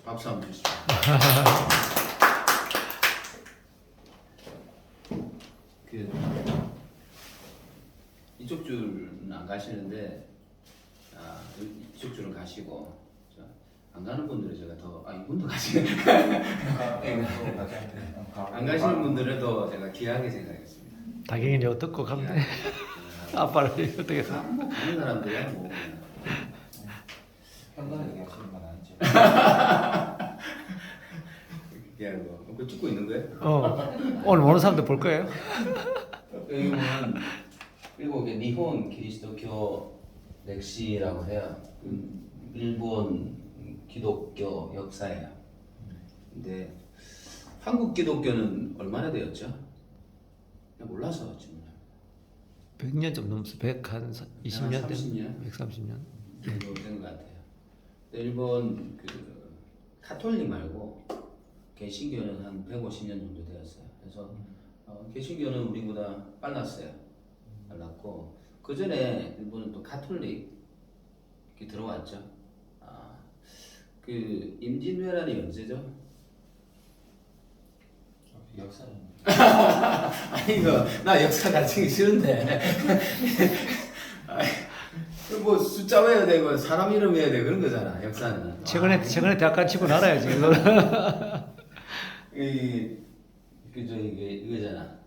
박수 한번 주시죠. 그 이쪽 줄은 안 가시는데 이쪽 줄은 가시고 안 가는 분들은 제가 더 이분도 가시네. 안 가시는 분들은 더 제가 귀하게 생각했습니다. 당연히 이거 듣고 가면 돼. 아빠를 어떻게 사? 뭐 가는 사람들이야 뭐. 편가를 얘기하시는 건 아니죠? 뭐 그거 찍고 있는 거예요? 오늘 모르는 사람들 볼 거예요. 여기 보면 그리고 이게 니혼 그리스도교 렉시라고 해요. 일본 기독교 역사예요. 근데 한국 기독교는 얼마나 되었죠? 그냥 몰라서 지금 100년 좀 넘었어. 100한 20년 30년? 130년. 정도 된 것 같아요. 근데 일본 그 카톨릭 말고 개신교는 한 150년 정도 되었어요. 그래서 개신교는 우리보다 빨랐어요. 빨랐고 그 전에 일본은 또 카톨릭이 들어왔죠. 그 임진왜란이 언제죠? 역사는 아니 이거 나 역사 가르치기 싫은데 뭐 숫자 외워야 되고 사람 이름 외워야 되고 그런 거잖아 역사는. 최근에 대학 가치고 알아야지. 이게 이거잖아.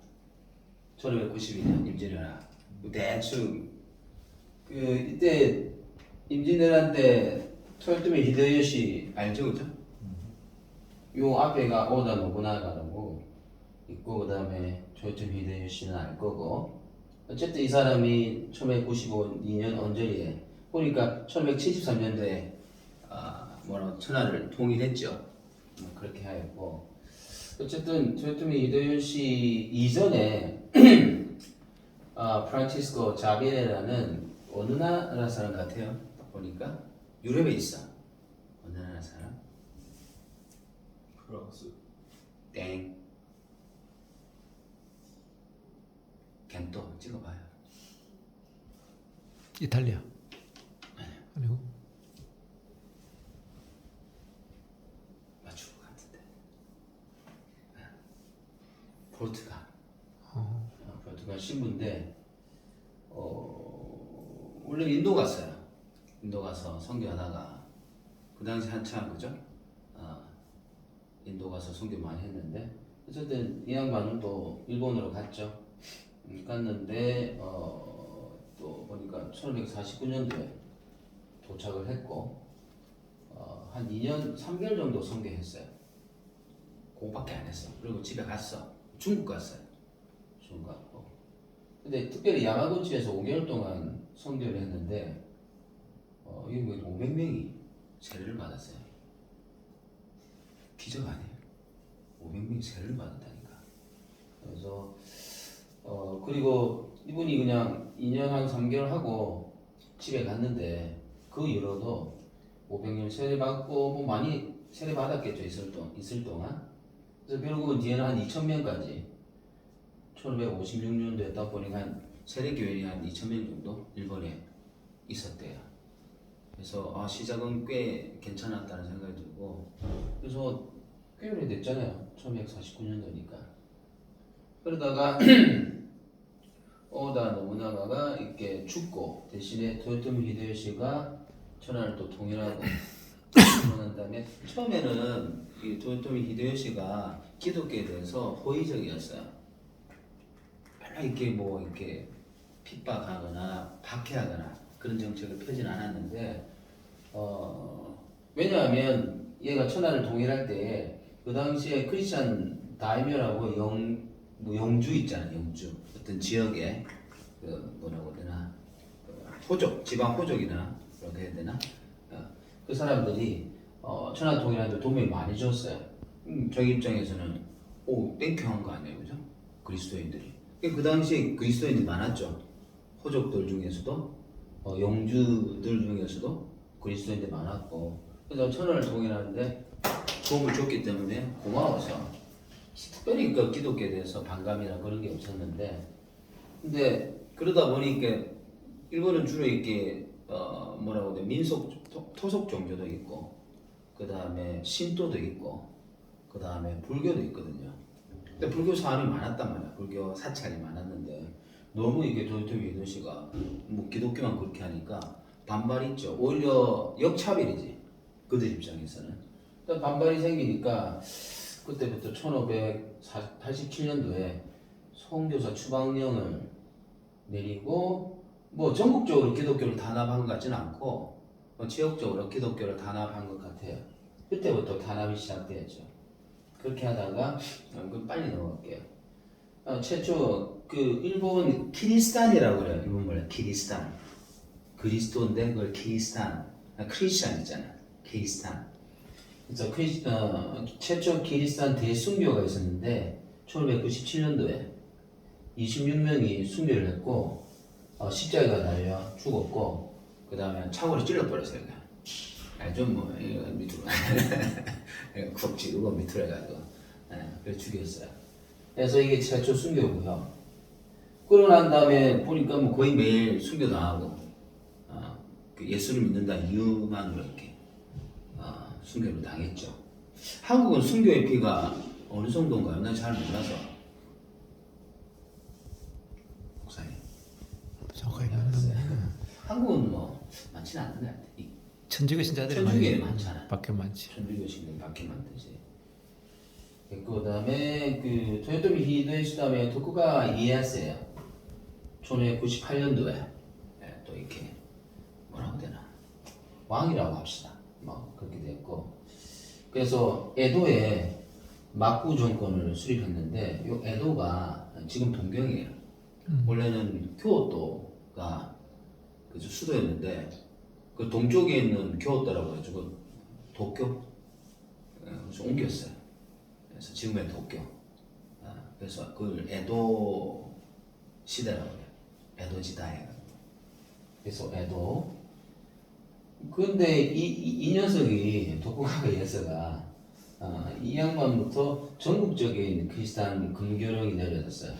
1592년 임진왜란. 대충 이때 임진왜란 때 토요토미 히데요시 알죠, 그죠? 요 앞에가 오다 노부나가라고 있고 그다음에 토요토미 히데요시는 알 거고. 어쨌든 이 사람이 1595년 언저리에 보니까 1573년도에 천하를 통일했죠. 그렇게 하였고 어쨌든 토요토미 히데요시 이전에 프란치스코 자비에라는 어느 나라 사람 같아요? 보니까 유럽에 있어. 어느 나라 사람? 프랑스 땡. 겐토 찍어봐요. 이탈리아. 아니고. 맞출 것 같은데. 포르투갈. 포르투갈 신부인데 원래 인도 갔어요. 인도 가서 선교하다가 그 당시 한참 그죠? 인도 가서 선교 많이 했는데 어쨌든 이 양반은 또 일본으로 갔죠. 갔는데 또 보니까 1549년도에 도착을 했고 한 2년 3개월 정도 선교했어요. 그거밖에 안 했어. 그리고 집에 갔어. 중국 갔어요. 중국 갔고. 근데 특별히 야마구치에서 5개월 동안 선교를 했는데 이게 뭐 500명이 세례를 받았어요. 기적 아니에요? 500명이 세례를 받았다니까. 그래서 그리고 이분이 그냥 2년 한 3개월 하고 집에 갔는데 그 이후로도 500명 세례 받고 뭐 많이 세례 받았겠죠 있을 동안. 그래서 결국은 뒤에는 한 2,000명까지 1556년도 했다 보니까 한 세례 교인이 한 2,000명 정도 일본에 있었대요. 그래서 시작은 꽤 괜찮았다는 생각이 들고 그래서 꽤 오래됐잖아요. 1149년도니까. 그러다가 오다 노부나가가 이렇게 죽고 대신에 토요토미 히데요시가 천하를 또 통일하고 그런 다음에 처음에는 이 토요토미 히데요시가 기독교에 대해서 호의적이었어요. 별로 이렇게 핍박하거나 박해하거나 그런 정책을 펴진 않았는데 왜냐하면 얘가 천하를 통일할 때 그 당시에 크리스찬 다이묘라고 영주 있잖아요. 영주 어떤 지역에 뭐라고 해야 되나 호족 지방 호족이나 그렇게 해야 되나 그 사람들이 천하 통일하는데 도움이 많이 줬어요. 저희 입장에서는 땡큐한 거 아니에요, 그죠? 그리스도인들이 그 당시에 그리스도인들이 많았죠. 호족들 중에서도 영주들 중에서도 그리스도인들이 많았고 그래서 천하를 통일하는데 도움을 줬기 때문에 고마워서 특별히 그 기독교에 대해서 반감이나 그런 게 없었는데 근데 그러다 보니까 일본은 주로 이렇게 뭐라고 해야 돼 민속 토속 종교도 있고 그 다음에 신도도 있고, 그 다음에 불교도 있거든요. 근데 불교 사람이 많았단 말이야. 불교 사찰이 많았는데 너무 이게 도요토미 히데요시가 뭐 기독교만 그렇게 하니까 반발이 있죠. 오히려 역차별이지. 그들 입장에서는. 일단 반발이 생기니까 그때부터 1587년도에 송교사 추방령을 내리고 뭐 전국적으로 기독교를 단합한 것 같지는 않고 지역적으로 기독교를 단합한 것 같아요. 그때부터 단합이 시작되었죠. 그렇게 하다가 그 빨리 넘어갈게요. 최초 그 일본 키리스탄이라고 그래요. 일본 말로 키리스탄. 그리스도인데 그걸 키리스탄. 크리스찬 있잖아. 키리스탄. 그래서 최초 키리스탄 대순교가 있었는데 1597년도에 26명이 순교를 했고 십자가가 달려 죽었고 그 다음에 창으로 찔러버렸어요. 좀뭐 밑으로 쿡 찌르고 밑으로 해가지고 그래서 죽였어요. 그래서 이게 최초 순교고요. 그러고 난 다음에 보니까 뭐 거의 매일 순교 당하고 그 예수를 믿는다 이유만으로 이렇게 순교를 당했죠. 한국은 순교의 피가 어느 정도인가요? 난 잘 몰라서. 목사님. 정확하게 모르겠네. 한국은 뭐 많지는 않는 것 같아. 천주교 신자들이 천주교에 많잖아. 밖에 많지. 천주교 신자들 밖에 많듯이. 그 다음에 그 토요토미 히데요시 다음에 도쿠가 이에야스예요. 1598년도에 또 이렇게 뭐라고 해야 되나 왕이라고 합시다. 뭐 그렇게 됐고 그래서 에도에 막부 정권을 수립했는데 이 에도가 지금 동경이에요. 원래는 교토가 그 수도였는데 그 동쪽에 있는 교토라고 해가지고 도쿄 그래서 옮겼어요. 그래서 지금의 도쿄. 그래서 그걸 에도 시대라고 해요. 에도 지다에. 그래서 에도. 근데 이 녀석이 도쿠가와 이에야스가 이 양반부터 전국적인 크리스탄 금교령이 내려졌어요.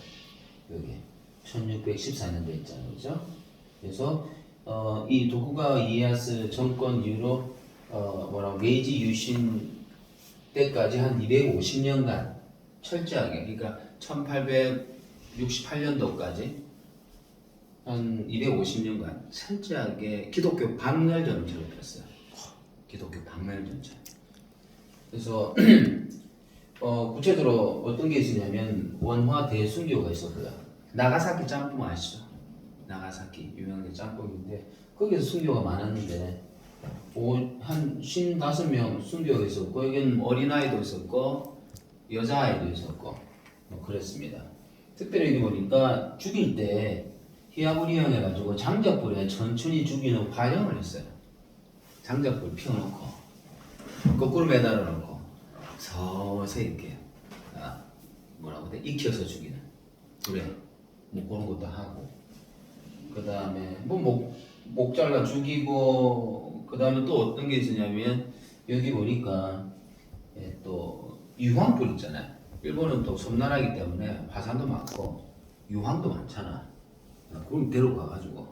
여기 1614년도에 있잖아요, 그죠? 그래서 이 도쿠가와 이에야스 정권 이후로 메이지 유신 때까지 한 250년간 철저하게, 그러니까 1868년도까지 한 250년간 철저하게 기독교 박멸전을 저질렀어요. 기독교 박멸전쟁. 그래서 구체적으로 어떤 게 있었냐면 원화 대순교가 있었고요. 나가사키 짬뽕 아시죠? 나가사키 유명한 짬뽕인데 거기서 순교가 많았는데 한 55명 순교가 있었고 여기는 어린아이도 있었고 여자아이도 있었고 뭐 그랬습니다. 특별히 여기 보니까 죽일 때 히야부리형 해가지고 장작불에 천천히 죽이는 화형을 했어요. 장작불 피워놓고 거꾸로 매달아 놓고 서서히 이렇게 뭐라고 돼? 익혀서 죽이는 불에 뭐 그런 것도 하고 그 다음에 뭐 목 잘라 죽이고 그 다음에 또 어떤 게 있었냐면 여기 보니까 또 유황불 있잖아요. 일본은 또 섬나라이기 때문에 화산도 많고 유황도 많잖아. 그럼 데려가가지고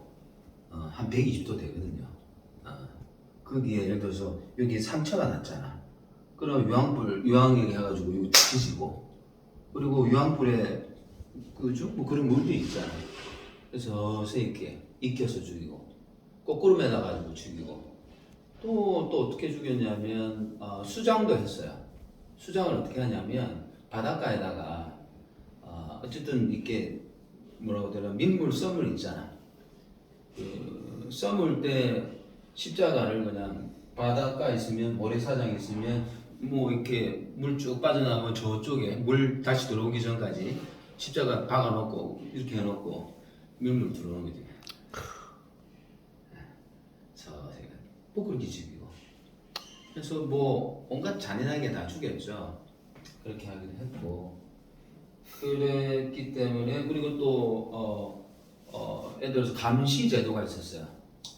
한 120도 되거든요. 거기에 예를 들어서 여기 상처가 났잖아. 그럼 유황액 해가지고 이거 드시고 그리고 유황불에 그죠? 뭐 그런 물도 있잖아. 그래서 서서히 이렇게 익혀서 죽이고 거꾸로 매다가지고 죽이고 또 어떻게 죽였냐면 수장도 했어요. 수장을 어떻게 하냐면 바닷가에다가 어쨌든 이렇게 뭐라고 되나 민물 썸을 있잖아. 그 썸을 때 십자가를 그냥 바닷가 있으면 모래사장 있으면 뭐 이렇게 물 쭉 빠져나오면 저쪽에 물 다시 들어오기 전까지 십자가 박아놓고 이렇게 해놓고 민물 들어오는 거지. 서서히 그렇게 죽이고. 그래서 뭐 온갖 잔인하게 다 죽였죠. 그렇게 하기도 했고. 그랬기 때문에 그리고 또 예를 들어서 감시 제도가 있었어요.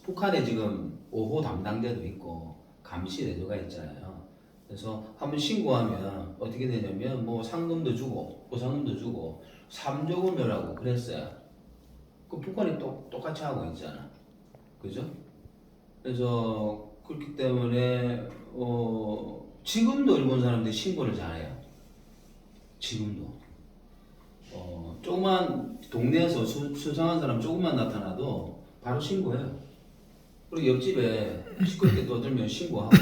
북한에 지금 5호 담당대도 있고 감시 제도가 있잖아요. 그래서 한번 신고하면 어떻게 되냐면 뭐 상금도 주고 보상금도 주고 3조금을 하고 그랬어요. 그 북한이 똑같이 하고 있잖아. 그죠? 그래서 그렇기 때문에 지금도 일본 사람들이 신고를 잘해요. 지금도. 조그만 동네에서 수상한 사람 조금만 나타나도 바로 신고해요. 그리고 옆집에 시끄럽게 떠들면 신고하고.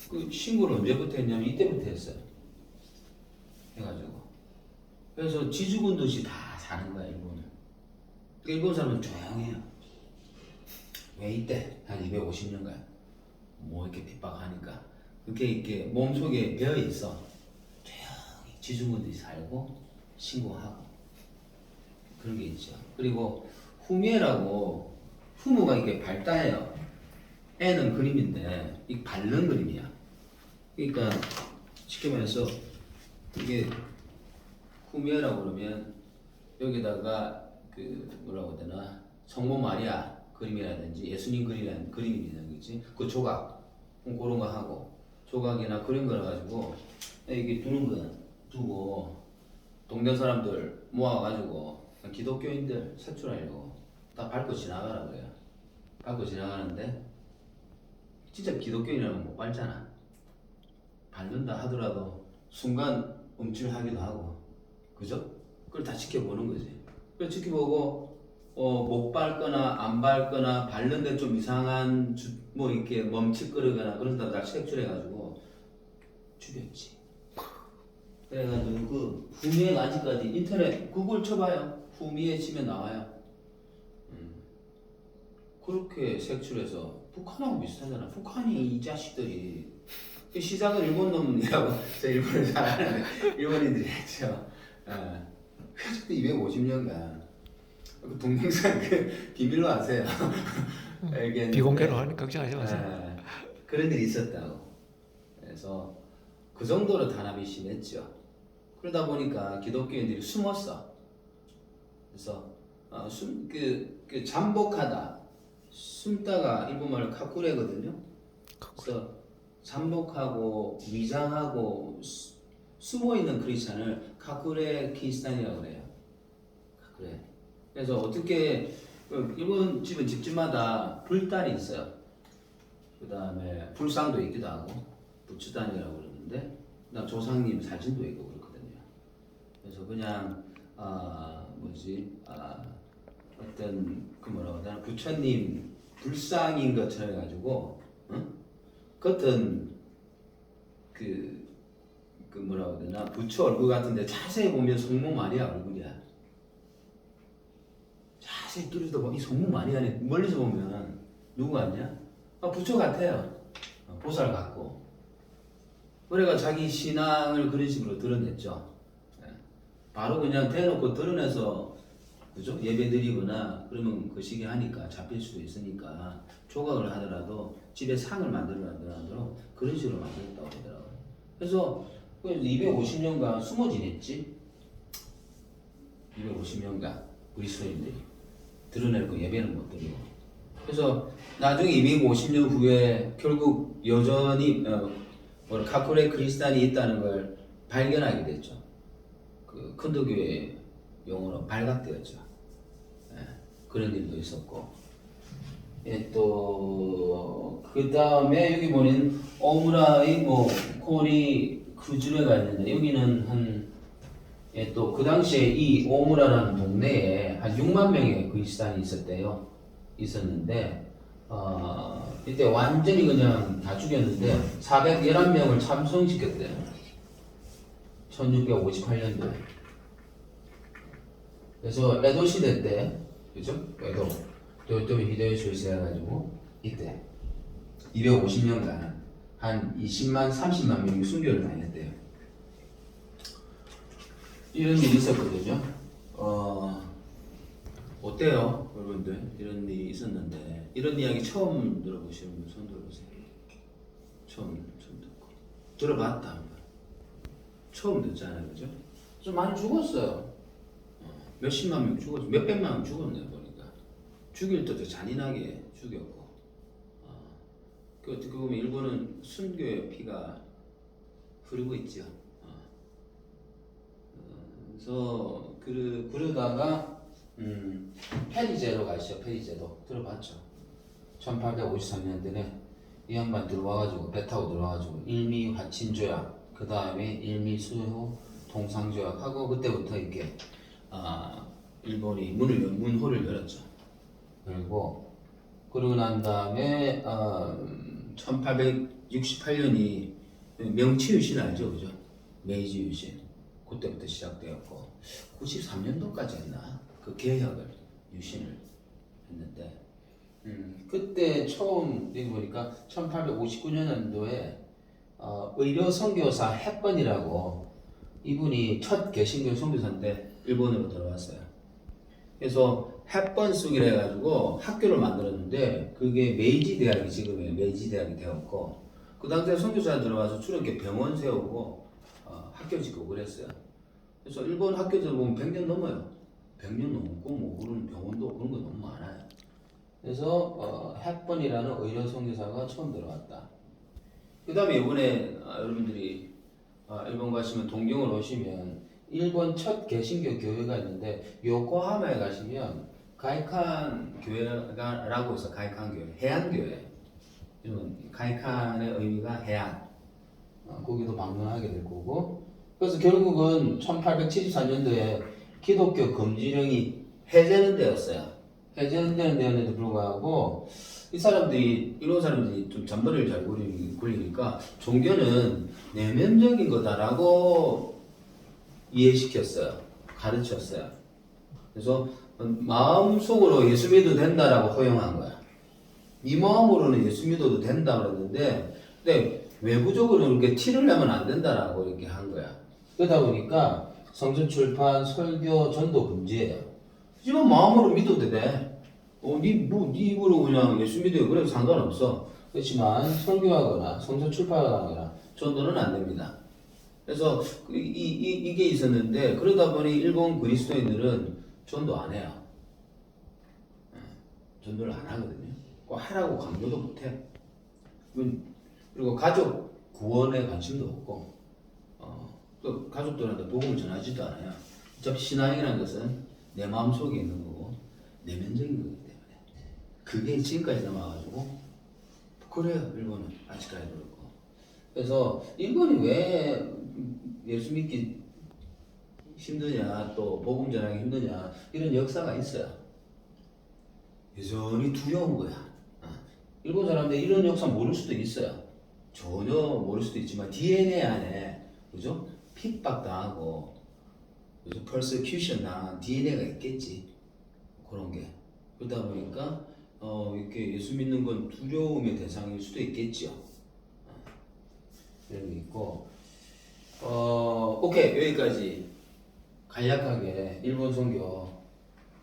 그 신고를 언제부터 했냐면 이때부터 했어요. 해가지고. 그래서 지 죽은 듯이 다 사는 거야, 일본은. 그러니까 일본 사람은 조용해요. 왜 이때? 한 250년간. 뭐 이렇게 핍박하니까. 그게 이렇게 몸속에 배어있어. 조용히 지 죽은 듯이 살고, 신고하고. 그런 게 있죠. 그리고 후미에라고, 후무가 이렇게 밝다해요. 애는 그림인데, 이 바른 그림이야. 그러니까 쉽게 말해서 이게 후미에라고 그러면 여기다가 그 뭐라고 해야 되나 성모 마리아 그림이라든지 예수님 그림이라든지 그 조각 그런 거 하고 조각이나 그런 거 가지고 이게 두는 거 두고 동네 사람들 모아가지고 기독교인들 색출하려고 다 밟고 지나가라 그래요. 밟고 지나가는데 진짜 기독교인이라면 못 밟잖아. 밟는다 하더라도 순간 움찔하기도 하고, 그죠? 그걸 다 지켜보는 거지. 그걸 지켜보고 못 밟거나 안 밟거나 밟는데 좀 이상한 뭐 이렇게 멈칫거리거나 그런 데다 다 색출해가지고 죽였지. 그래가지고 그 후미에가 아직까지 인터넷 구글 쳐봐요. 후미에 치면 나와요. 그렇게 색출해서 북한하고 비슷하잖아. 북한이 이 자식들이 시작은 일본 놈이라고 저 일본을 잘 아는 일본인들이 했죠. 그래서 250년간 그 동영상 그 비밀로 하세요. 알겠는데, 비공개로 하니 걱정하지 마세요. 그런 일이 있었다고. 그래서 그 정도로 단합이 심했죠. 그러다 보니까 기독교인들이 숨었어. 그래서 그 잠복하다 숨다가 일본말로 카쿠레거든요. 그래서 잠복하고 위장하고 숨어 있는 크리스찬을 카쿠레 키리스탄이라고 그래요. 카쿠레. 그래서 어떻게 일본 집은 집집마다 불단이 있어요. 그 다음에 불상도 있기도 하고 부추단이라고 그러는데 그다음 조상님 사진도 있고 그렇거든요. 그래서 그냥 어떤 그 뭐라고 하나 부처님 불상인 것처럼 해가지고 겉은 그 뭐라고 해야 되나 부처 얼굴 같은데 자세히 보면 성모 마리아 얼굴이야. 자세히 뚜렷이 이 성모 마리아네. 멀리서 보면 누구 같냐? 부처 같아요. 보살 같고. 그래가 자기 신앙을 그런 식으로 드러냈죠. 바로 그냥 대놓고 드러내서 그죠? 예배 드리거나 그러면 그 시기 하니까 잡힐 수도 있으니까 조각을 하더라도 집에 상을 만들더라도 그런 식으로 만들었다고 하더라고요. 그래서 250년간 숨어 지냈지. 250년간 그리스도인들이 드러낼 거 예배는 못 드리고. 그래서 나중에 250년 후에 결국 여전히 카쿠레 크리스탄이 있다는 걸 발견하게 됐죠. 그 큰도교회 용어로 발각되었죠. 그런 일도 있었고. 또 그 다음에 여기 보면 오무라의 코리 쿠즈레가 있는데 여기는 또 그 당시에 이 오무라라는 동네에 한 6만 명의 그리스도인이 있었는데 이때 완전히 그냥 다 죽였는데 411명을 참송시켰대요. 1658년도에. 그래서 에도 시대 때, 그죠? 에도 도요토미 히데요시 해가지고 이때 250년간 한 20만, 30만 명이 순교를 당했대요. 이런 일이 있었거든요. 어때요, 여러분들? 이런 일이 있었는데 이런 이야기 처음 들어보시는 분 손 들어보세요. 처음 듣고 들어봤다 한 번. 처음 듣잖아요, 그죠? 좀 많이 죽었어요. 몇십만 명 죽었죠. 몇백만 명 죽었네요, 보니까. 죽일 때도 잔인하게 죽였고. 그 어떻게 보면 일본은 순교의 피가 흐르고 있죠. 그래서 그러다가 페리제로 가시죠. 페리제도 들어봤죠. 1853년도에 이 양반 들어와가지고 배 타고 들어와가지고 일미 화친 조약, 그 다음에 일미 수호 통상 조약하고 그때부터 이렇게 일본이 문호를 열었죠. 그리고 난 다음에 1868년이 명치 유신 알죠, 그죠? 메이지 유신 그때부터 시작되었고 93년도까지 했나 그 개혁을 유신을 했는데 그때 처음 여기 보니까 1859년도에 의료 선교사 햇번이라고 이분이 첫 개신교 선교사인데 일본으로 들어왔어요. 그래서 햇번숙이라 해가지고 학교를 만들었는데 그게 메이지 대학이 지금의 메이지 대학이 되었고 그 당시에 선교사 들어와서 주로 이렇게 병원 세우고 학교 짓고 그랬어요. 그래서 일본 학교들 보면 100년 넘어요. 100년 넘고 뭐 그런 병원도 그런 거 너무 많아요. 그래서 햇번이라는 의료 선교사가 처음 들어왔다. 그 다음에 이번에 여러분들이 일본 가시면 동경을 오시면 일본 첫 개신교 교회가 있는데 요코하마에 가시면 가이칸 교회라고 해서 가이칸 교회, 해안 교회. 이런 가이칸의 의미가 해안. 거기도 방문하게 될 거고. 그래서 결국은 1874년도에 기독교 금지령이 해제는 되었어요. 해제는 되었는데도 불구하고 이런 사람들이 좀 잔머리를 잘 굴리니까 종교는 내면적인 거다라고 이해시켰어요. 가르쳤어요. 그래서 마음속으로 예수 믿어도 된다라고 허용한 거야. 네 마음으로는 예수 믿어도 된다 그랬는데 근데 외부적으로 이렇게 티를 내면 안 된다라고 이렇게 한 거야. 그러다 보니까 성전 출판, 설교, 전도 금지예요. 하지만 마음으로 믿어도 돼. 네 입으로 그냥 예수 믿어요. 그래도 상관없어. 그렇지만 설교하거나 성전 출판하거나 전도는 안 됩니다. 그래서 이게 있었는데 그러다 보니 일본 그리스도인들은 전도 안 해요. 전도를 안 하거든요. 꼭 하라고 강조도 못 해. 그리고 가족 구원에 관심도 없고 또 가족들한테 복음을 전하지도 않아요. 어차피 신앙이라는 것은 내 마음속에 있는 거고 내면적인 거기 때문에 그게 지금까지 남아가지고 그래요. 일본은 아직까지 그렇고. 그래서 일본이 왜 예수 믿기 힘드냐 또 복음 전하기 힘드냐 이런 역사가 있어요. 여전히 두려운 거야. 일본 사람들 이런 역사 모를 수도 있어요. 전혀 모를 수도 있지만 DNA 안에 그죠? 핍박당하고 그죠? persecution 당한 DNA가 있겠지. 그런 게. 그러다 보니까 이렇게 예수 믿는 건 두려움의 대상일 수도 있겠죠. 이런 게 있고 오케이 여기까지 간략하게 일본 선교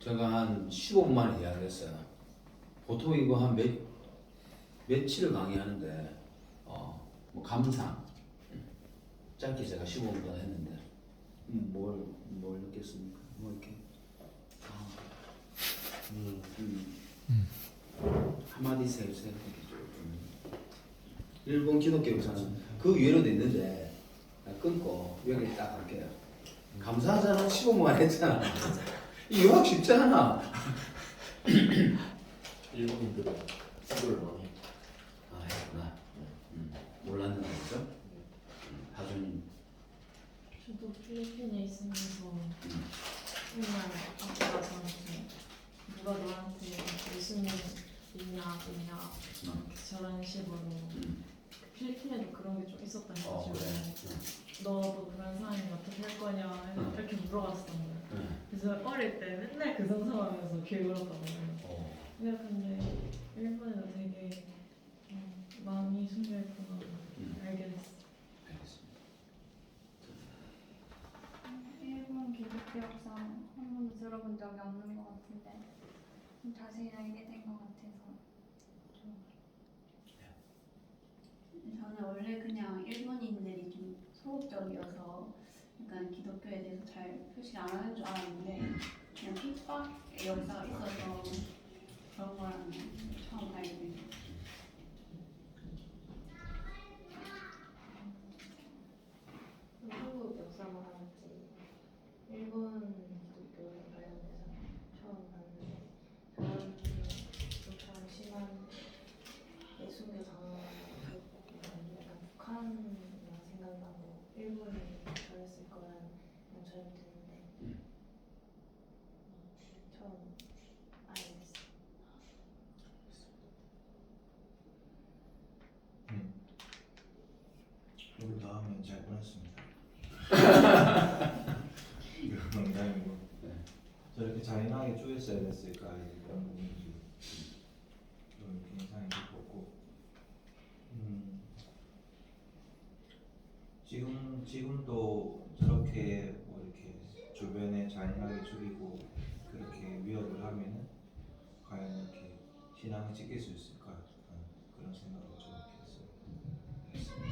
제가 한 15분 만에 이야기했어요. 보통 이거 한 며칠을 강의하는데 뭐 감상 짧게 제가 15분 동안 했는데 뭘 느꼈습니까? 뭐 이렇게 한마디 세우세요. 일본 기독교 역사는 그 위에로도 있는데 끊고 여기 딱 할게요. 감사하잖아. 15만 했잖아. 이 유학 쉽지 않아. 일본인들은 이걸 많이 했구나. 몰랐는데 그죠? 하준이 저도 필리핀에 있으면서 정말 아빠가 저한테 누가 너한테 예수님 있냐 저런 식으로 필리핀에도 그런 게 좀 있었던 거죠. 그래. 너도 그런 상황이면 어떻게 할 거냐 이렇게 물어봤었는데 응. 그래서 어릴 때 맨날 그 상상하면서 교육을 했거든요. 근데 일본에도 되게 마음이 순결했구나 알게 됐어. 알겠습니다. 일본 기독교 역사 한 번도 들어본 적이 없는 것 같은데 좀 자세히 알게 된 것 같아서 저는 원래 그냥 일본인들이 좀 소극적이어서 약간 기독교에 대해서 잘 표시를 안 하는 줄 알았는데 그냥 핍박의 역사가 있어서 그런 거라는 처음 알게 됐어요. 한국 역사만 알았지 일본 기독교 관련해서 처음 봤는데 사람들이 좀처럼 심한 잘했을 거라는 전혀 드는데 처음 알게 됐어요. 그리고 다음에 잘 보냈습니다. 이거 농담이고 저렇게 잔인하게 쪼였어야 됐을까 이런 부분이 좀 인상이 깊었고 지금도 저렇게 뭐 이렇게 주변에 잔인하게 죽이고 그렇게 위협을 하면은 과연 이렇게 신앙을 지킬 수 있을까 그런 생각을 좀 했어요.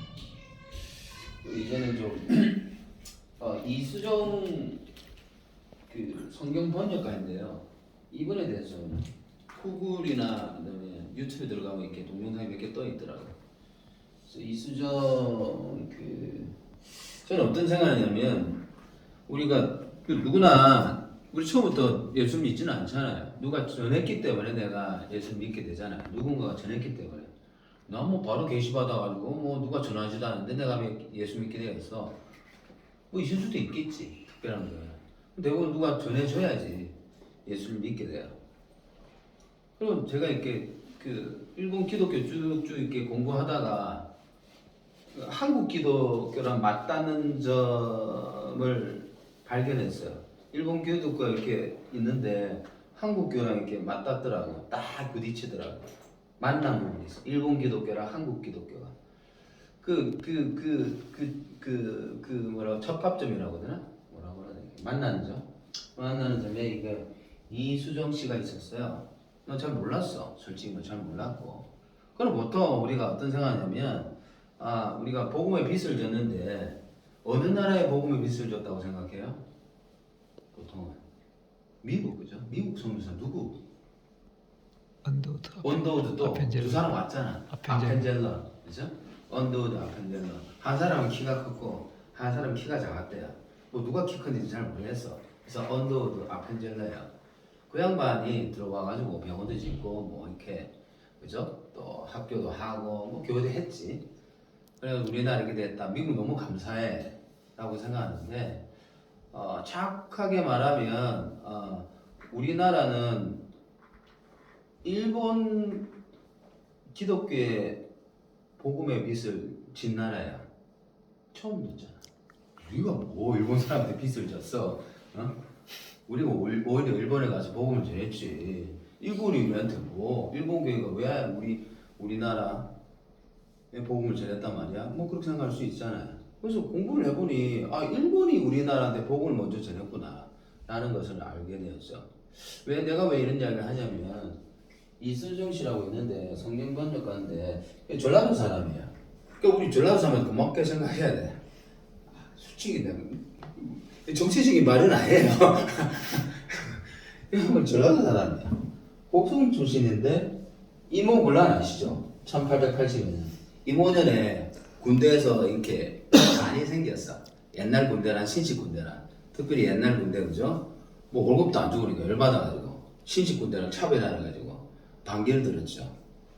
이제는 좀 이수정 그 성경 번역가인데요. 이분에 대해서 구글이나 그다음에 유튜브에 들어가면 이렇게 동영상이 몇 개 떠 있더라고요. 그래서 이수정 저는 어떤 생각이냐면 우리가 그 누구나 우리 처음부터 예수 믿지는 않잖아요. 누가 전했기 때문에 내가 예수 믿게 되잖아요. 누군가가 전했기 때문에. 나 뭐 바로 계시 받아가지고 뭐 누가 전하지도 않는데 내가 예수 믿게 되었어. 뭐 있을 수도 있겠지. 특별한 거야. 대부분 누가 전해줘야지 예수를 믿게 돼요. 그럼 제가 이렇게 그 일본 기독교 쭉쭉 이렇게 공부하다가 한국 기독교랑 맞닿는 점을 발견했어요. 일본 기독교가 이렇게 있는데 한국교랑 이렇게 맞닿더라고. 딱 부딪히더라고. 만난 부분이 있어. 일본 기독교랑 한국 기독교가. 뭐라고 접합점이라고 하나? 뭐라고 해야 되나? 만나는 점. 만나는 점에 이게 이수정 씨가 있었어요. 나 잘 몰랐어. 솔직히 뭐 잘 몰랐고. 그럼 보통 우리가 어떤 생각하냐면 우리가 복음의 빚을 졌는데 어느 나라에 복음의 빚을 졌다고 생각해요? 보통은 미국 그죠? 미국 선교사 누구? 언더우드. 언더우드 또 아펜젤러. 두 사람 왔잖아. 아펜젤러. 아펜젤러 그죠? 언더우드 아펜젤러 한 사람은 키가 컸고 한 사람은 키가 작았대요. 뭐 누가 키 큰지 잘 모르겠어. 그래서 언더우드 아펜젤러야. 그 양반이 들어와가지고 병원도 짓고 뭐 이렇게 그죠? 또 학교도 하고 뭐 교회도 했지. 그래서 우리나라 이렇게 됐다. 미국 너무 감사해 라고 생각하는데 착하게 말하면 우리나라는 일본 기독교의 복음의 빚을 진 나라야. 처음 졌잖아. 우리가 뭐 일본 사람한테 빚을 졌어? 우리가 오히려 일본에 가서 복음을 전했지. 일본이 우리한테 뭐 일본 교회가 왜 우리나라에 복음을 전했단 말이야? 뭐 그렇게 생각할 수 있잖아요. 그래서 공부를 해보니 일본이 우리나라한테 복음을 먼저 전했구나 라는 것을 알게 되었죠. 내가 왜 이런 이야기를 하냐면 이수정 씨라고 있는데 성경 번역가인데 전라도 사람이야. 그러니까 우리 전라도 사람은 고맙게 생각해야 돼. 솔직히 내가 정치적인 말은 아니에요. 이건 전라도 사람이야. 곡성 출신인데 이모군란 아시죠? 1880년 이모년에 군대에서 이렇게 많이 생겼어. 옛날 군대란 신식 군대란 특별히 옛날 군대 그죠? 뭐 월급도 안 주고 그러니까 열받아가지고 신식 군대랑 차별해가지고 반기를 들었죠.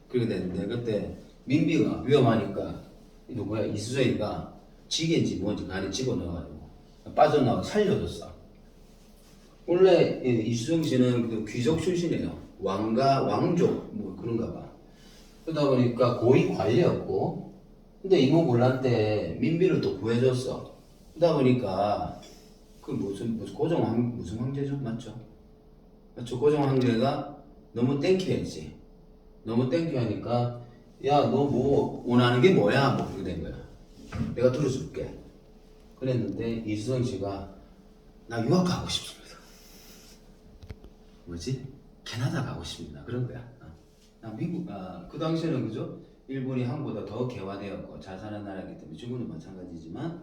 그렇게 됐는데 그때 민비가 위험하니까 누구야 이수정이가 지게인지 뭔지 간에 집어넣어가지고 빠져나와 살려줬어. 원래 이수정 씨는 그 귀족 출신이에요. 왕족 뭐 그런가 봐. 그러다 보니까 고위 관리였고, 근데 이모군란 때 민비를 또 구해줬어. 그러다 보니까 그 무슨 무슨 황제죠, 맞죠? 고종 황제가 너무 땡큐했지. 너무 땡큐하니까 야 너 뭐 원하는 게 뭐야? 뭐 그렇게 된 거야. 내가 들어줄게. 그랬는데 이수정 씨가 나 유학 가고 싶습니다. 뭐지? 캐나다 가고 싶습니다. 그런 거야. 나 미국 그 당시에는 그죠? 일본이 한국보다 더 개화되었고 잘 사는 나라이기 때문에 중국도 마찬가지지만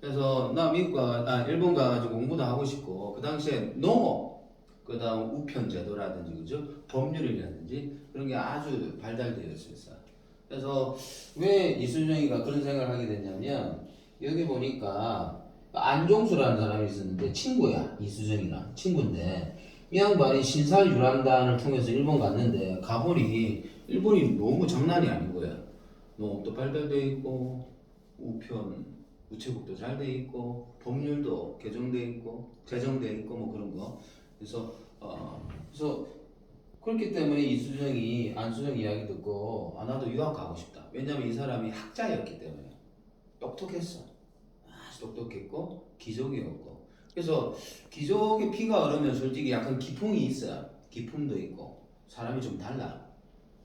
그래서 나 일본 가가지고 공부도 하고 싶고 그 당시에 농업 그다음 우편 제도라든지 그죠? 법률이라든지 그런 게 아주 발달되어 있었어. 그래서 왜 이수정이가 그런 생각을 하게 됐냐면 여기 보니까 안종수라는 사람이 있었는데 친구야. 이수정이랑 친구인데 이 양반이 신사유람단을 통해서 일본 갔는데 가보니 일본이 너무 장난이 아닌 거야. 농업도 발달되어 있고 우편 우체국도 잘 돼 있고 법률도 개정돼 있고 제정돼 있고 뭐 그런 거. 그래서 그렇기 때문에 이수정이 안수정 이야기 듣고 나도 유학 가고 싶다. 왜냐면 이 사람이 학자였기 때문에 똑똑했어. 아주 똑똑했고 기족이었고. 그래서 기족의 피가 흐르면 솔직히 약간 기풍이 있어요. 기품도 있고 사람이 좀 달라.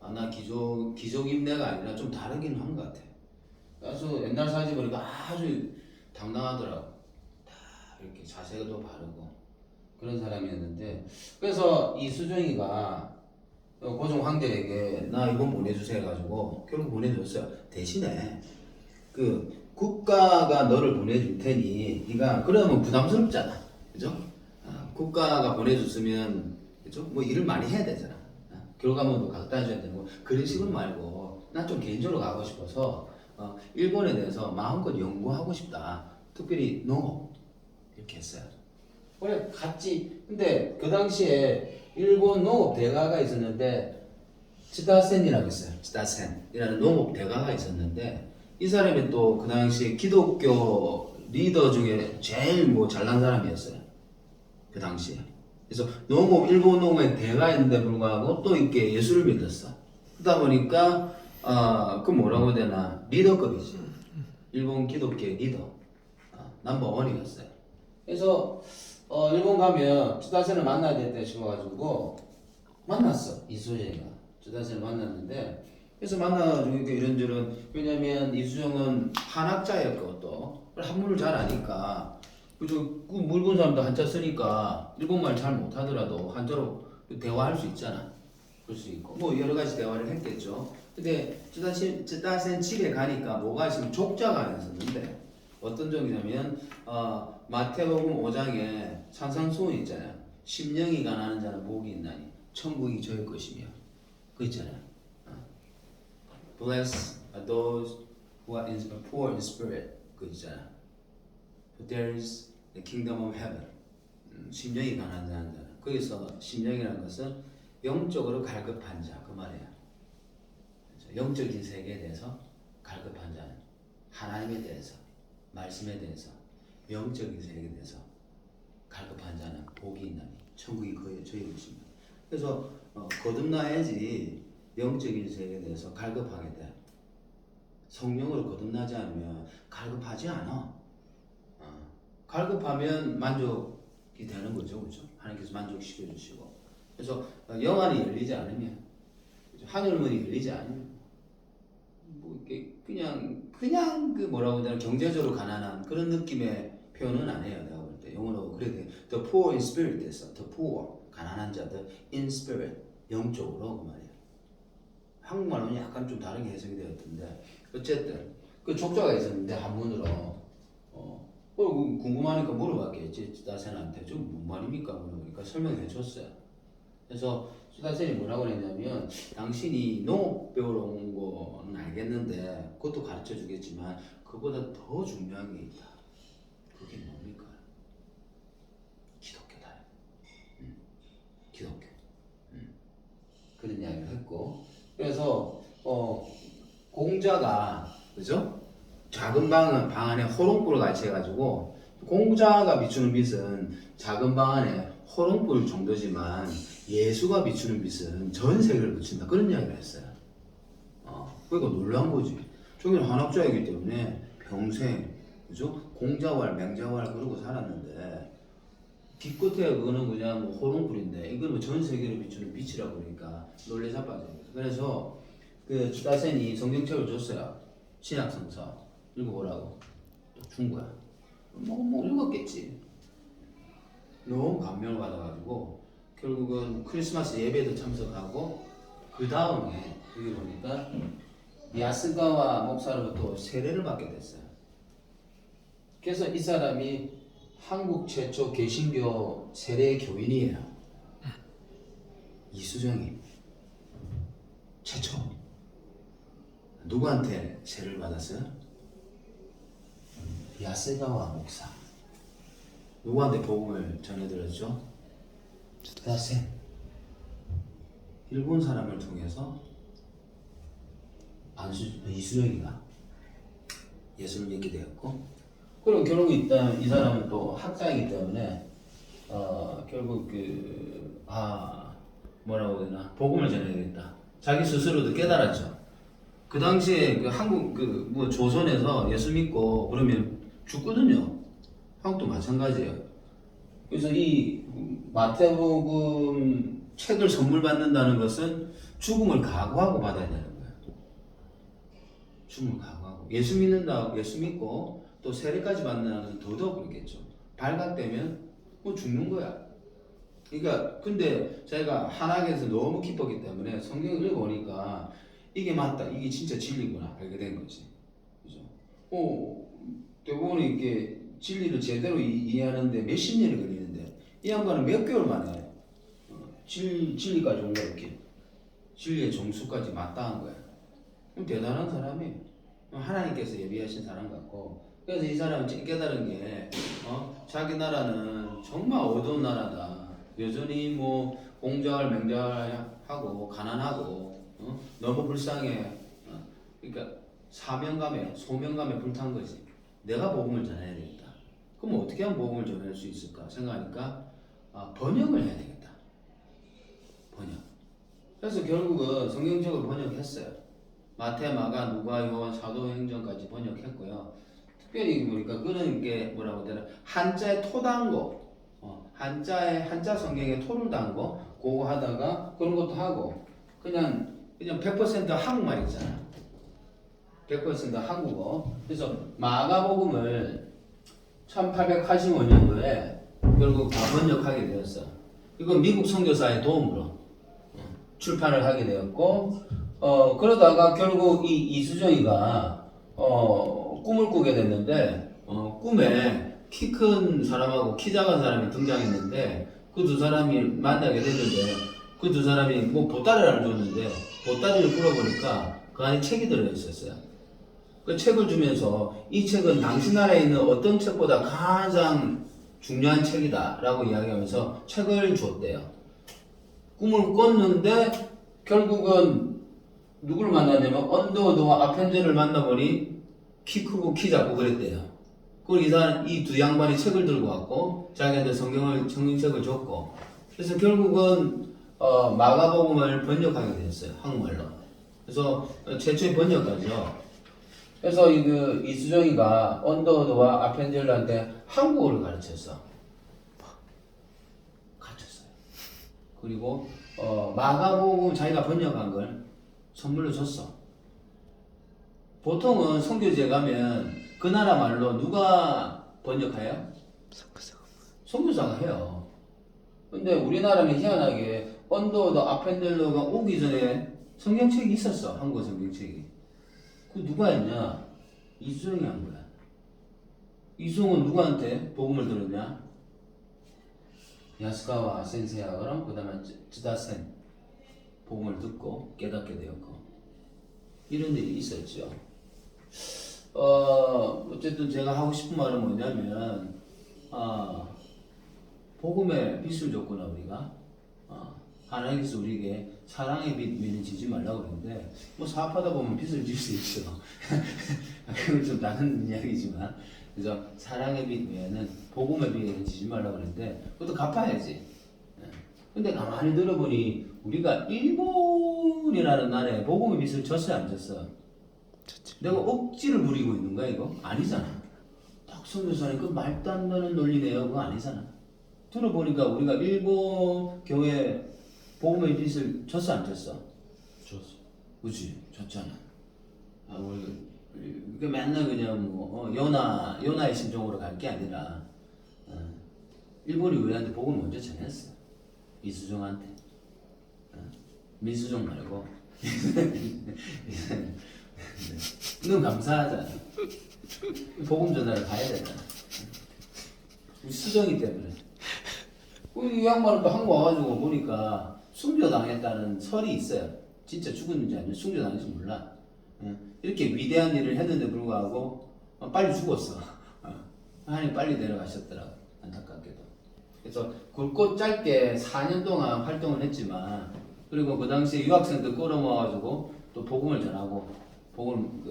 나 기족 인내가 아니라 좀 다르긴 한 것 같아. 그래서 옛날 사진 보니까 아주 당당하더라고. 다 이렇게 자세도 바르고 그런 사람이었는데, 그래서 이 수정이가 고종 황제에게 나 이번 보내주세요 해가지고 결국 보내줬어요. 대신에 그 국가가 너를 보내줄 테니 네가 그러면 부담스럽잖아, 그죠? 국가가 보내줬으면 그죠? 뭐 일을 많이 해야 되잖아. 결과물도 갖다 줘야 되고 그런 식으로 말고 난 좀 개인적으로 가고 싶어서 일본에 대해서 마음껏 연구하고 싶다. 특별히 농업 이렇게 했어요. 그래 갔지. 근데 그 당시에 일본 농업 대가가 있었는데 츠다센이라고 있어요. 츠다센이라는 농업 대가가 있었는데 이 사람이 또 그 당시에 기독교 리더 중에 제일 뭐 잘난 사람이었어요. 그 당시에. 그래서 일본 농업의 대가였는데 불구하고 또 이렇게 예수를 믿었어. 그러다 보니까 그 뭐라고 해야 되나 리더급이지. 일본 기독교의 리더 넘버원이었어요. 그래서 일본 가면 츠다센을 만나야 됐다 싶어가지고 만났어. 이수정이가 츠다센을 만났는데, 그래서 만나가지고 이런저런, 왜냐면 이수정은 한학자였고 또 한문을 잘 아니까 그 물건 사람도 한자 쓰니까 일본말 잘 못하더라도 한자로 대화할 수 있잖아. 그럴 수 있고 뭐 여러 가지 대화를 했겠죠. 근데 츠다센 집에 가니까 뭐가 있으면 족자가 있었는데 어떤 종이냐면 마태복음 5장에 산상수훈 있잖아요. 심령이 가난한 자는 복이 있나니 천국이 저의 것이며 그 있잖아요. Blessed are those who are poor in spirit 그 있잖아. For there is the kingdom of heaven. 심령이 가난한 자는 거기서 심령이라는 것은 영적으로 갈급한 자 그 말이야. 영적인 세계에 대해서 갈급한 자는 하나님에 대해서 말씀에 대해서 영적인 세계에 대해서 갈급한 자는 복이 있나니 천국이 저희 것입니다. 그래서 거듭나야지 영적인 세계에 대해서 갈급하게 돼. 성령으로 거듭나지 않으면 갈급하지 않아. 갈급하면 만족이 되는 거죠, 그렇죠? 하나님께서 만족시켜 주시고. 그래서 영안이 열리지 않으면, 하늘문이 열리지 않으면, 뭐 이렇게 그냥 그 뭐라고 해야 되나 경제적으로 가난한 그런 느낌의 표현은 안 해요. 내가 볼 때 영어로 그래야 돼. The poor in spirit 됐어. The poor 가난한 자들 in spirit 영적으로 그 말이야. 한국말로는 약간 좀 다르게 해석이 되었던데 어쨌든 그 족자가 있었는데 한문으로 궁금하니까 물어봤겠지. 츠다센한테 좀 뭔 말입니까? 물어보니까 설명해 줬어요. 그래서 츠다센이 뭐라고 했냐면 당신이 농업 배우러 온 거는 알겠는데 그것도 가르쳐 주겠지만 그보다 더 중요한 게 있다. 그게 뭡니까? 기독교다. 기독교. 그런 이야기를 했고, 그래서 공자가 그죠? 작은 방 안에 호롱불을 같이 해가지고 공자가 비추는 빛은 작은 방 안에 호롱불 정도지만 예수가 비추는 빛은 전 세계를 비춘다 그런 이야기를 했어요. 그러니까 놀란 거지. 저기는 한학자이기 때문에 평생 그죠? 공자왈 맹자왈 그러고 살았는데 기껏해야 그거는 그냥 뭐 호롱불인데 이거는 뭐 전 세계를 비추는 빛이라고 그러니까 놀래 자빠져요. 그래서 그 츠다센이 성경책을 줬어요. 신약성서 읽어보라고 준 거야. 뭐 읽었겠지. 너무 감명을 받아가지고 결국은 크리스마스 예배도 참석하고 그 다음에 여기 보니까 야스가와 목사로부터 세례를 받게 됐어요. 그래서 이 사람이 한국 최초 개신교 세례 교인이에요. 이수정이 최초. 누구한테 세례를 받았어요? 야스가와 목사. 누구한테 복음을 전해드렸죠? 츠다센. 일본 사람을 통해서 이수정이가 예수를 믿게 되었고 그럼 결국 일단 이 사람은 또 학자이기 때문에 결국 뭐라고 해야 되나 복음을 전해야겠다. 자기 스스로도 깨달았죠. 그 당시에 그 한국 뭐 조선에서 예수 믿고 그러면 죽거든요. 한국도 마찬가지예요. 그래서 이 마태복음 책을 선물 받는다는 것은 죽음을 각오하고 받아야 되는 거예요. 죽음을 각오하고 예수 믿고 또 세례까지 받는다는 것은 더더욱 그렇겠죠. 발각되면 뭐 죽는 거야. 그러니까 근데 저희가 한학에서 너무 기뻤기 때문에 성경을 읽어보니까 이게 맞다, 이게 진짜 진리구나 알게 된 거지. 그죠? 대부분 이렇게 진리를 제대로 이해하는데 몇십 년이 걸리는데 이 양반은 몇 개월 만에 진리까지 온 거야. 이렇게 진리의 정수까지 마땅한 거야. 대단한 사람이 하나님께서 예비하신 사람 같고, 그래서 이 사람은 깨달은 게 자기 나라는 정말 어두운 나라다. 여전히 뭐 공자를 맹자하고 가난하고 너무 불쌍해. 그러니까 사명감에 소명감에 불탄 거지. 내가 복음을 전해야 되겠다. 그럼 어떻게 하면 복음을 전할 수 있을까 생각하니까 번역을 해야 되겠다. 번역. 그래서 결국은 성경책을 번역했어요. 마태, 마가, 누가, 요한, 사도행전까지 번역했고요. 특별히 보니까 그런 게 뭐라고 해야 되나 한자에 토 단거, 한자 성경에 토를 단거 그거 하다가 그런 것도 하고 그냥 100% 한국말 있잖아. 100% 한국어. 그래서 마가복음을 1885년도에 결국 다 번역하게 되었어. 이건 미국 선교사의 도움으로 출판을 하게 되었고, 그러다가 결국 이 이수정이가 꿈을 꾸게 됐는데, 꿈에 키 큰 사람하고 키 작은 사람이 등장했는데, 그 두 사람이 만나게 됐는데, 그 두 사람이 뭐 보따리를 줬는데, 보따리를 풀어보니까 그 안에 책이 들어있었어요. 그 책을 주면서 이 책은 당신 나라에 있는 어떤 책보다 가장 중요한 책이다 라고 이야기하면서 책을 줬대요. 꿈을 꿨는데 결국은 누구를 만났냐면 언더워드와 아펜젤을 만나보니 키 크고 키 작고 그랬대요. 그리고 이 두 양반이 책을 들고 왔고 자기한테 성경책을 줬고, 그래서 결국은 마가복음을 번역하게 됐어요. 한국말로. 그래서 최초의 번역가죠. 그래서 이수정이가 언더워드와 아펜젤한테 한국어를 가르쳤어요. 그리고 마가복음 자기가 번역한 걸 선물로 줬어. 보통은 선교지에 가면 그 나라 말로 누가 번역해요? 선교사가 해요. 근데 우리나라는 희한하게 언더워드 아펜젤러가 오기 전에 성경책이 있었어. 한국어 성경책이. 그 누가 했냐? 이수정이 한 거야. 이수정은 누구한테 복음을 들었냐? 야스카와 센세아랑 그다음에 쯔다센 복음을 듣고 깨닫게 되었고, 이런 일이 있었죠. 어쨌든 제가 하고 싶은 말은 뭐냐면 복음의 빛을 줬구나 우리가. 하나님께서 우리에게 사랑의 빛 위에는 지지 말라고 그러는데, 뭐 사업하다 보면 빛을 질 수 있죠. 그건 좀 다른 이야기지만, 그래서 사랑의 빛 위에는 복음의 빛에는 지지 말라고 그러는데 그것도 갚아야지. 근데 가만히 들어보니 우리가 일본이라는 나라에 복음의 빛을 줬어요, 안 줬어? 내가 억지를 부리고 있는 거야 이거? 아니잖아. 딱 선교사님 그 말도 안 되는 논리네요. 그거 아니잖아. 들어보니까 우리가 일본 교회 복음의 빛을 줬어, 안 줬어? 줬어. 그치? 줬잖아. 우리가 맨날 그냥 뭐 요나의 심정으로 갈 게 아니라 일본이 우리한테 복음을 먼저 전했어. 이수정한테. 민수정 말고. 넌 감사하잖아. 복음 전화를 가야 되잖아. 우리 수정이 때문에. 이 양반은 또 한국 와가지고 보니까 순교당했다는 설이 있어요. 진짜 죽었는지 아니면 순교당했는지 몰라. 이렇게 위대한 일을 했는데 불구하고 빨리 죽었어. 하나님 빨리 내려가셨더라고, 안타깝게도. 그래서 굵고 짧게 4년 동안 활동을 했지만, 그리고 그 당시에 유학생들 끌어모아가지고 또 복음을 전하고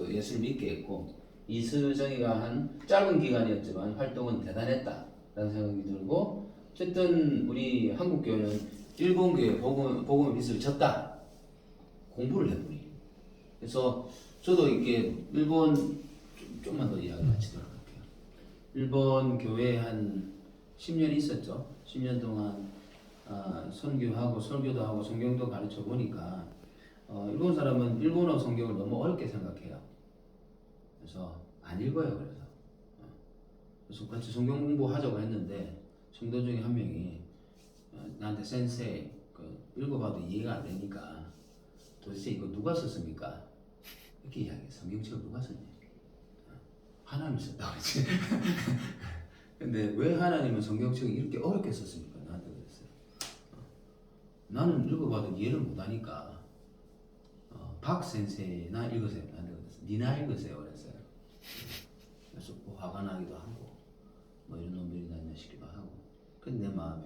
예수를 믿게 했고, 이수정이가 한 짧은 기간이었지만 활동은 대단했다라는 생각이 들고 어쨌든 우리 한국 교회는 일본 교회 복음의 빚을 졌다 공부를 해보니 그래서 저도 이렇게 일본 좀만 더 이야기 마치도록 할게요. 일본 교회에 한 10년 있었죠. 10년 동안 선교하고 설교도 하고 성경도 가르쳐 보니까 일본 사람은 일본어 성경을 너무 어렵게 생각해요. 그래서 안 읽어요. 그래서 같이 성경 공부하자고 했는데 성도 중에 한 명이 나한테 센세이 읽어봐도 이해가 안 되니까 도대체 이거 누가 썼습니까? 이렇게 이야기해. 성경책을 누가 썼냐? 하나님이 썼다고 했지. 근데 왜 하나님은 성경책을 이렇게 어렵게 썼습니까? 나한테 그랬어요. 나는 읽어봐도 이해를 못하니까 박 센세이나 읽으세요. 나한테 그랬어요. 니나 읽으세요. 그랬어요. 그래서 뭐 화가 나기도 하고 뭐 이런 놈들이나 있나 싶기도 하고. 근데 내 마음에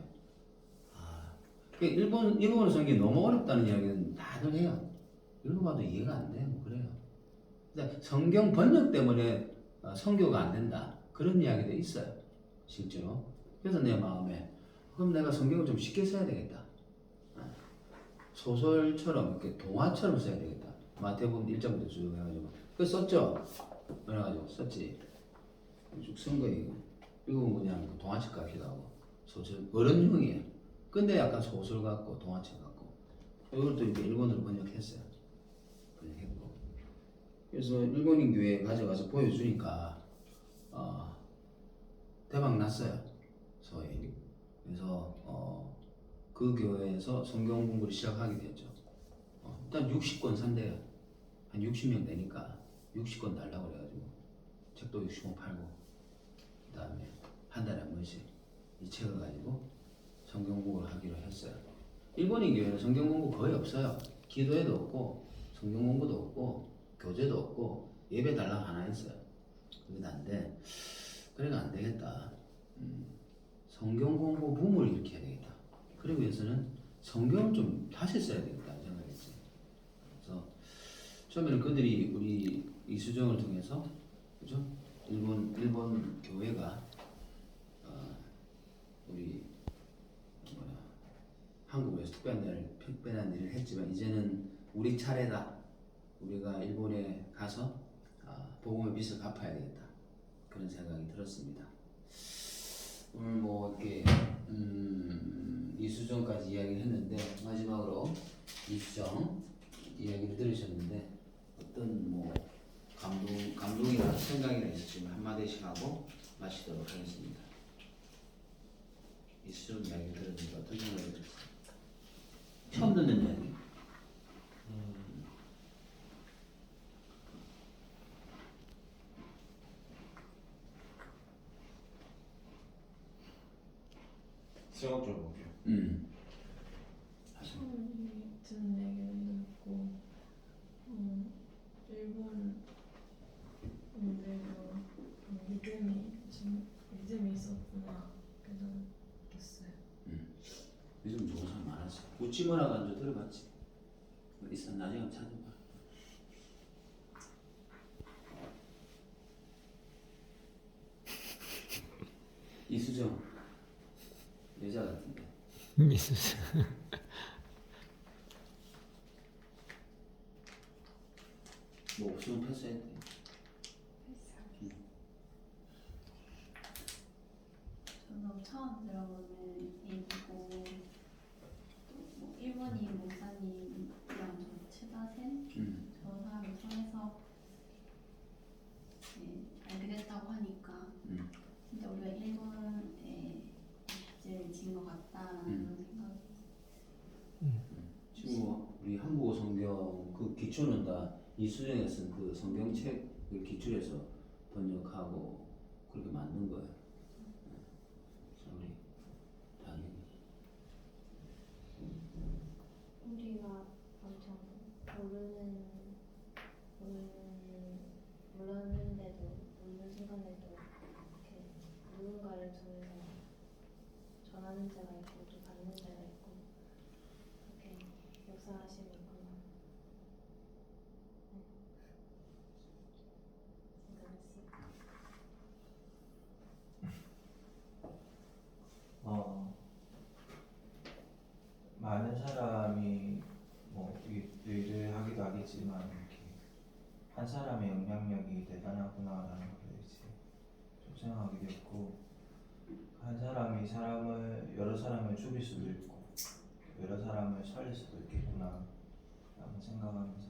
일본어 성경이 너무 어렵다는 이야기는 다들 해요. 읽어봐도 이해가 안 돼. 뭐 그래요. 근데 성경 번역 때문에 선교가 안 된다. 그런 이야기도 있어요. 실제로. 그래서 내 마음에 그럼 내가 성경을 좀 쉽게 써야 되겠다. 소설처럼 이렇게 동화처럼 써야 되겠다. 마태복음 1장부터 쭉 해가지고 그래서 썼죠. 그래가지고 썼지. 쭉 쓴 거예요. 이거 그냥 동화책 같기도 하고 소설 어른용이에요. 근데 약간 소설 같고 동화책 같고 이것도 이제 일본어로 번역했어요. 번역했고 그래서 일본인 교회에 가져가서 보여주니까 대박 났어요. 소위. 그래서 그 교회에서 성경 공부를 시작하게 됐죠. 일단 60권 산대요. 한 60명 되니까 60권 달라고 그래가지고 책도 60권 팔고 그 다음에 한 달에 한 번씩 이 책을 가지고 성경 공부를 하기로 했어요. 일본인 교회는 성경 공부 거의 없어요. 기도회도 없고 성경 공부도 없고 교제도 없고 예배 달랑 하나 했어요. 그게 난데 그래가 안 되겠다. 성경 공부 붐을 일으켜야 되겠다. 그러기 위해서는 성경을 좀 다시 써야 되겠다 생각했지. 그래서 처음에는 그들이 우리 이수정을 통해서 그죠? 일본 교회가 우리 한국에서 특별한 일을 했지만 이제는 우리 차례다. 우리가 일본에 가서 복음의 빚을 갚아야 되겠다. 그런 생각이 들었습니다. 오늘 뭐 이렇게 이수정까지 이야기를 했는데 마지막으로 이수정 이야기를 들으셨는데 어떤 뭐 감동이나 생각이나 있으시면 한마디씩 하고 마치도록 하겠습니다. 이수정 이야기 들으니까 어떤 생각이 들었어요? 처음 듣는 이야기. 생각 좀 해볼게요. 처음 듣는 얘기는 듣고 일본 분들도 믿음이 있었구나 그래서 느꼈어요. 요즘 좋은 사람 많았어. 우찌무라 간주 들어봤지? 있어 나중에 한번 찾아봐. 이수정 여자 같은데. 뭐 없으면 패스해야 돼. 저도 처음 들어보는 얘기고 또뭐 일본인 목사님이랑 저 최다센 저 사람을 통해서 알게 됐다고 하니까 진짜 우리가 일본에 빚을 진 것 같다는 생각이 지금 뭐 우리 한국어 성경 그 기초는 다 이수정이 쓴 그 성경책을 기출해서 번역하고 그렇게 만든 거예요. 그래서 우리 당연히 우리가 엄청 몰랐는데도 모르는 순간에도 이렇게 누군가를 통해서 전하는 자가 있고 또 받는 자가 있고 이렇게 역사하시는구나 생각했습니다. 사람의 영향력이 대단하구나라는 걸 이제 좀 생각하게 됐고, 한 사람이 여러 사람을 죽일 수도 있고 여러 사람을 살릴 수도 있겠구나 라는 생각하면서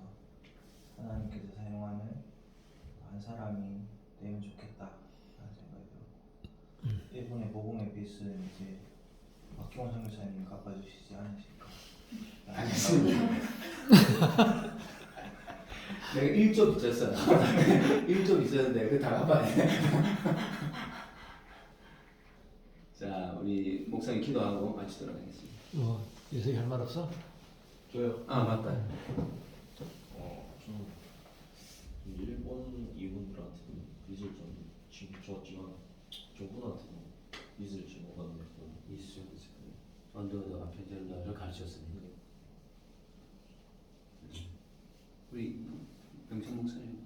하나님께서 사용하는 한 사람이 되면 좋겠다 라는 생각이 들었고, 이분의 복음의 빛은 이제 박형원 선교사님이 갚아주시지 않으실까. 알겠습니다. 내가 1조 빚졌어요. 1조 빚졌는데 그거 다 갚아야 돼. 자, 우리 목사님 기도하고 마치도록 하겠습니다. 예석이 할 말 없어? 저요? 아, 맞다. 저는 일본 이분들한테는 빚을 좀 줬지만 저분한테는 빚을 좀 못 갚는 이수 언더더 편젤러를 가르쳤습니다. 우리 병천 목사님.